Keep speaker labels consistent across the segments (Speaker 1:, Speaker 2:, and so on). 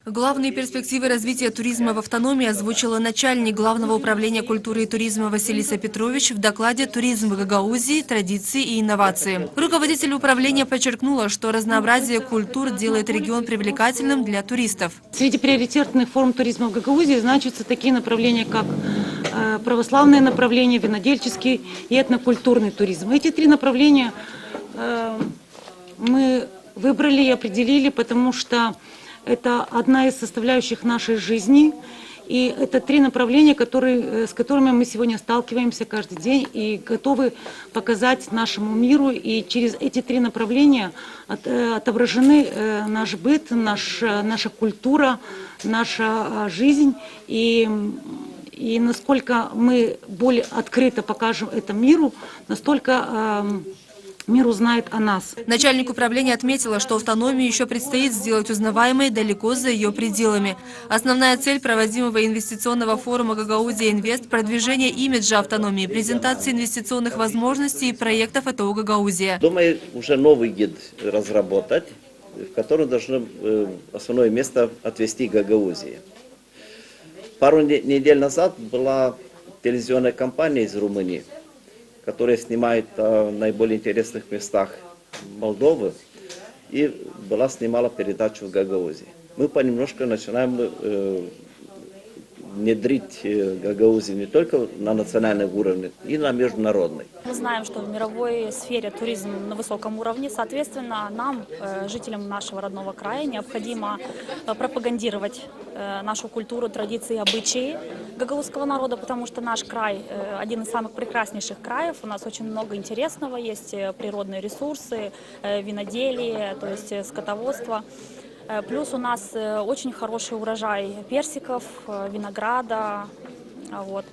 Speaker 1: Главные перспективы развития туризма в автономии озвучила начальник Главного управления культуры и туризма Василиса Петрович в докладе «Туризм в Гагаузии. Традиции и инновации». Руководитель управления подчеркнула, что разнообразие культур делает регион привлекательным для туристов.
Speaker 2: Среди приоритетных форм туризма в Гагаузии значатся такие направления, как православное направление, винодельческий и этнокультурный туризм. Эти три направления мы выбрали и определили, потому что это одна из составляющих нашей жизни. И это три направления, с которыми мы сегодня сталкиваемся каждый день и готовы показать нашему миру. И через эти три направления отображены наш быт, наша культура, наша жизнь. И насколько мы более открыто покажем это миру, настолько мир узнает о нас.
Speaker 1: Начальник управления отметила, что автономию еще предстоит сделать узнаваемой далеко за ее пределами. Основная цель проводимого инвестиционного форума «Гагаузия Инвест» – продвижение имиджа автономии, презентация инвестиционных возможностей и проектов ЭТО «Гагаузия».
Speaker 3: Думаю, уже новый гид разработать, в котором должно основное место отвести Гагаузия. Пару недель назад была телевизионная кампания из Румынии, которая снимает о наиболее интересных местах Молдовы, и снимала передачу в Гагаузии. Мы понемножку начинаем внедрить Гагаузию не только на национальном уровне, и на международный.
Speaker 4: Мы знаем, что в мировой сфере туризм на высоком уровне, соответственно, нам, жителям нашего родного края, необходимо пропагандировать нашу культуру, традиции, обычаи гагаузского народа, потому что наш край один из самых прекраснейших краев, у нас очень много интересного, есть природные ресурсы, виноделие, то есть скотоводство. Плюс у нас очень хороший урожай персиков, винограда,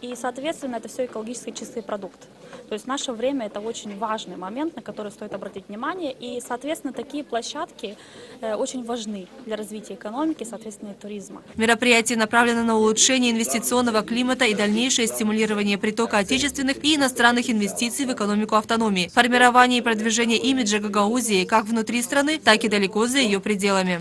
Speaker 4: и, соответственно, это все экологически чистый продукт. То есть в наше время это очень важный момент, на который стоит обратить внимание, и, соответственно, такие площадки очень важны для развития экономики, соответственно, и туризма.
Speaker 1: Мероприятие направлено на улучшение инвестиционного климата и дальнейшее стимулирование притока отечественных и иностранных инвестиций в экономику автономии, формирование и продвижение имиджа Гагаузии как внутри страны, так и далеко за ее пределами.